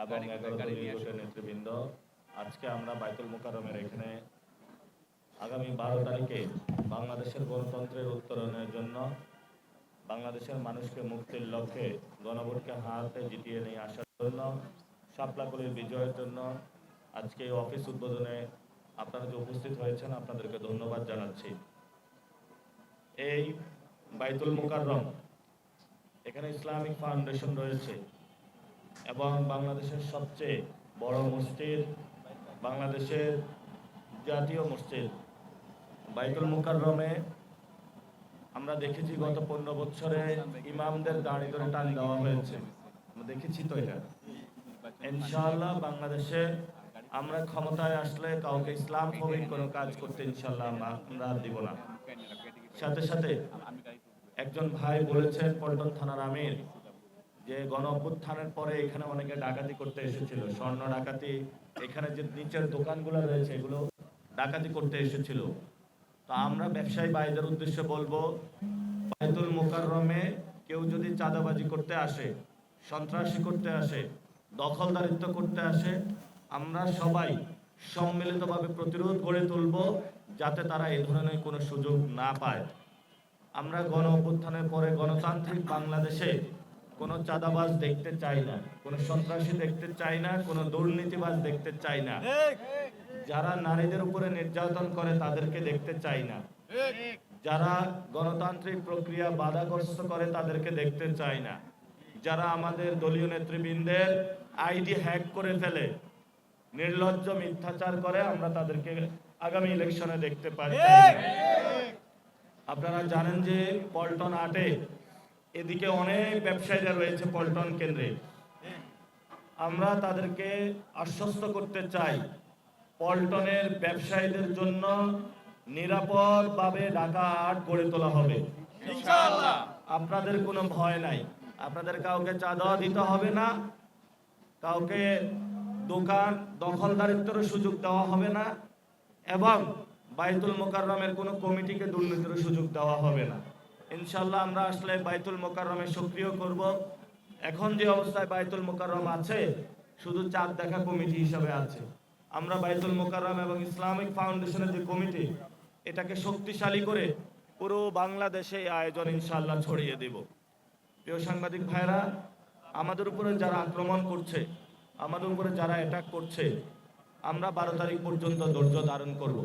এবং 11 দলীয় জোটের নেতৃবৃন্দ, আজকে আমরা বাইতুল মোকাররমের এখানে আগামী 12 তারিখে বাংলাদেশের গণতন্ত্রের উত্তরণের জন্য, বাংলাদেশের মানুষকে মুক্তির লক্ষ্যে গণভোটকে হাতে জিতিয়ে নিয়ে আসার জন্য, শাপলাকলির বিজয়ের জন্য আজকে এই অফিস উদ্বোধনে আপনারা যে উপস্থিত হয়েছেন আপনাদেরকে ধন্যবাদ জানাচ্ছি। এই বাইতুল মোকাররম, এখানে ইসলামিক ফাউন্ডেশন রয়েছে এবং বাংলাদেশের সবচেয়ে বড় মসজিদ, বাংলাদেশের জাতীয় মসজিদ বাইতুল মোকাররমে আমরা দেখেছি গত 15 বছরে ইমামদের দাঁড়ি ধরে টান দেওয়া হয়েছে। আমরা দেখেছি তো এটা। ইনশাআল্লাহ বাংলাদেশে আমরা ক্ষমতায় আসলে কাউকে ইসলাম ফবিক কোনো কাজ করতে ইনশাআল্লাহ আমরা দিব না। সাথে সাথে একজন ভাই বলেছেন পল্টন থানার আমির যে গণ অভ্যুত্থানের পরে এখানে অনেকে ডাকাতি করতে এসেছিল, স্বর্ণ ডাকাতি, এখানে যে নিচের দোকানগুলো রয়েছে এগুলো ডাকাতি করতে এসেছিল। তো আমরা ব্যবসায়ী ভাইদের উদ্দেশ্যে বলবো, বাইতুল মোকাররমে কেউ যদি চাঁদাবাজি করতে আসে, সন্ত্রাসী করতে আসে, দখলদারিত্ব করতে আসে, আমরা সবাই সম্মিলিতভাবে প্রতিরোধ গড়ে তুলব যাতে তারা এই ধরনের কোনো সুযোগ না পায়। আমরা গণ অভ্যুত্থানের পরে গণতান্ত্রিক বাংলাদেশে কোনো চাঁদাবাজ দেখতে চাই না, কোনো সন্ত্রাসী দেখতে চাই না, কোনো দুর্নীতিবাজ দেখতে চাই না, যারা নারীদের উপরে নির্যাতন করে তাদেরকে দেখতে চাই না, যারা গণতান্ত্রিক প্রক্রিয়া বাধাগ্রস্ত করে তাদেরকে দেখতে চাই না, যারা আমাদের দলীয় নেতৃবৃন্দের আইডি হ্যাক করে ফেলে, নির্লজ্জ মিথ্যাচার করে, আমরা তাদেরকে আগামী ইলেকশনে দেখতে পাই। আপনারা জানেন যে পল্টন 8-এ এদিকে অনেক ব্যবসায়ীরা রয়েছে পল্টন কেন্দ্রে। আমরা তাদেরকে আশ্বস্ত করতে চাই পল্টনের ব্যবসায়ীদের জন্য নিরাপদভাবে ঢাকা 8 গড়ে তোলা হবে ইনশাআল্লাহ। আপনাদের কোনো ভয় নাই, আপনাদের কাউকে চাঁদা দিতে হবে না, কাউকে দোকান দখলদারিত্বের সুযোগ দেওয়া হবে না, এবং বাইতুল মোকাররমের কোনো কমিটিকে দুর্নীতির সুযোগ দেওয়া হবে না। ইনশাআল্লাহ আমরা আসলে বাইতুল মোকাররমে সক্রিয় করব। এখন যে অবস্থায় বাইতুল মোকাররম আছে শুধু চাঁদ দেখা কমিটি হিসাবে আছে। আমরা বাইতুল মোকাররম এবং ইসলামিক ফাউন্ডেশনের যে কমিটি, এটাকে শক্তিশালী করে পুরো বাংলাদেশে আয়োজন ইনশাআল্লাহ ছড়িয়ে দেব। প্রিয় সাংবাদিক ভাইরা, আমাদের উপরে যারা আক্রমণ করছে, আমাদের উপরে যারা অ্যাটাক করছে, আমরা 12 তারিখ পর্যন্ত ধৈর্য ধারণ করব।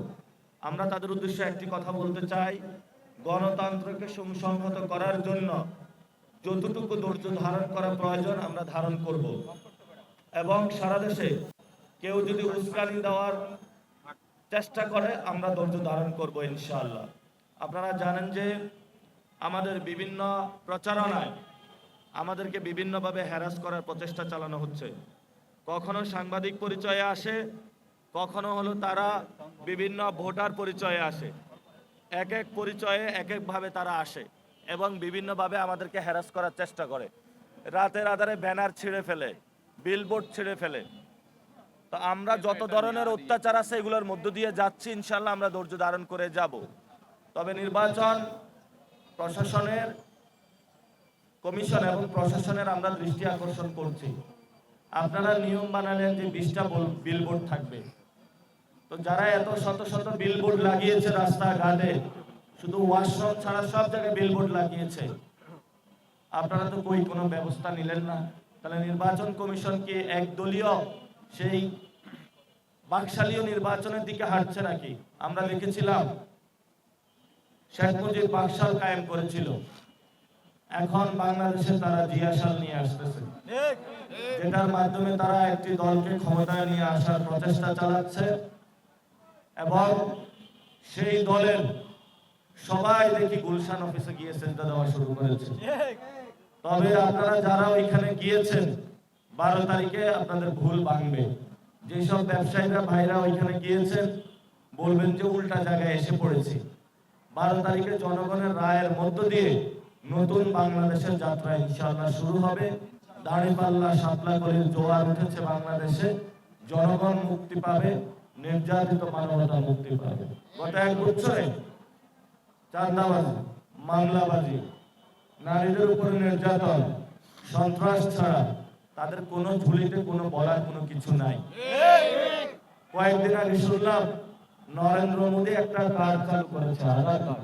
আমরা তাদের উদ্দেশ্যে একটি কথা বলতে চাই, গণতন্ত্রকে সুসংহত করার জন্য যতটুকু ধৈর্য ধারণ করা প্রয়োজন আমরা ধারণ করব, এবং সারা দেশে কেউ যদি উস্কানি দেওয়ার চেষ্টা করে আমরা ধৈর্য ধারণ করব ইনশাআল্লাহ। আপনারা জানেন যে আমাদের বিভিন্ন প্রচারণায় আমাদেরকে বিভিন্নভাবে হ্যারাস করার প্রচেষ্টা চালানো হচ্ছে। কখনো সাংবাদিক পরিচয়ে আসে, কখনো হলো তারা বিভিন্ন ভোটার পরিচয়ে আসে। এক এক পরিচয়ে এক একভাবে তারা আসে এবং বিভিন্নভাবে আমাদেরকে হ্যারাস করার চেষ্টা করে। রাতের আধারে ব্যানার ছিঁড়ে ফেলে, বিলবোর্ড ছিঁড়ে ফেলে। তো আমরা যত ধরনের অত্যাচার আছে এগুলোর মধ্য দিয়ে যাচ্ছি, ইনশাল্লাহ আমরা ধৈর্য ধারণ করে যাব। তবে নির্বাচন প্রশাসনের, কমিশন এবং প্রশাসনের আমরা দৃষ্টি আকর্ষণ করছি, আপনারা নিয়ম বানালেন যে 20টা বিলবোর্ড থাকবে। তো যারা এত শত শত বিলবোর্ড লাগিয়েছে রাস্তাঘাটে, শুধু ওয়াশরুম ছাড়া সব জায়গায় বিলবোর্ড লাগিয়েছে, আপনারা তো কোনো ব্যবস্থা নিলেন না। তাহলে নির্বাচন কমিশন কি একদলীয় সেই বাকশালীয় নির্বাচনের দিকে হাঁটছে নাকি? আমরা দেখেছিলাম শেখ মুজিব বাকশাল কায়েম করেছিল, এখন বাংলাদেশে তারা জিয়াশাল নিয়ে আসতেছে, যেটার মাধ্যমে তারা একটি দলকে ক্ষমতায় নিয়ে আসার প্রচেষ্টা চালাচ্ছে, এবং সেই দলের সবাই দেখি গুলশান অফিসে গিয়ে সেজদা দেওয়া শুরু করেছে। তবে আপনারা যারা ওইখানে গিয়েছেন 12 তারিখে আপনাদের ভুল ভাঙবে। যেসব ব্যবসায়ীরা ভাইরা ওইখানে গিয়েছেন বলবেন যে উল্টা জায়গায় এসে পড়েছি। 12 তারিখে জনগণের রায়ের মধ্য দিয়ে নতুন বাংলাদেশের যাত্রা ইনশাআল্লাহ শুরু হবে। দাঁড়িপাল্লা শাপলাকলির জোয়ার উঠেছে বাংলাদেশে, জনগণ মুক্তি পাবে, নির্যাতিত মানবতা মুক্তি পাবে। গত 1 বছরে চাঁদাবাজি, মামলাবাজি, নারীদের উপরে নির্যাতন, সন্ত্রাস ছাড়া তাদের কোনো ঝুলিতে কোনো বলার কোনো কিছু নাই। কয়েকদিন আগে শুনলাম নরেন্দ্র মোদী একটা কার্ড চালু করেছে, আধার কার্ড।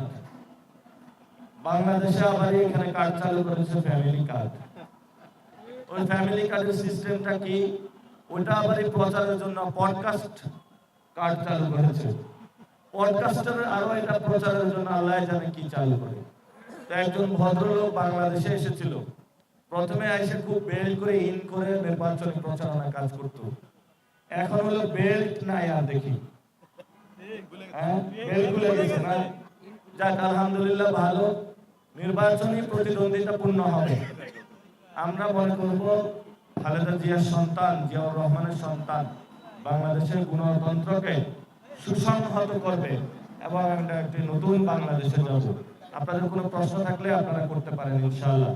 বাংলাদেশে আবার এখানে কার্ড চালু করেছে ফ্যামিলি কার্ড। ওই ফ্যামিলি কার্ডের সিস্টেমটা কি? ওটা আবার এই প্রচারের জন্য পডকাস্ট কার্ড চালু করেছে। পডকাস্টের আরো এটা প্রচারের জন্য আল্লাহ জানে কি চালু করে। তো একজন ভদ্রলোক বাংলাদেশে এসেছিল, প্রথমে এসে খুব বেল্ট করে ইন করে নির্বাচনী প্রচারণা কাজ করত। এখন হলো বেল্ট নাই আর দেখি, বেল্ট খুলে গেছে না। যাক আলহামদুলিল্লাহ, ভালো, নির্বাচনী প্রতিদ্বন্দ্বিতা পূর্ণ হবে। আমরা মনে করব খালেদা জিয়ার সন্তান, জিয়াউর রহমানের সন্তান বাংলাদেশের গণতন্ত্রকে সুসংহত করবে এবং আমরা একটি নতুন বাংলাদেশে যাব। আপনাদের কোনো প্রশ্ন থাকলে আপনারা করতে পারেন ইনশাআল্লাহ।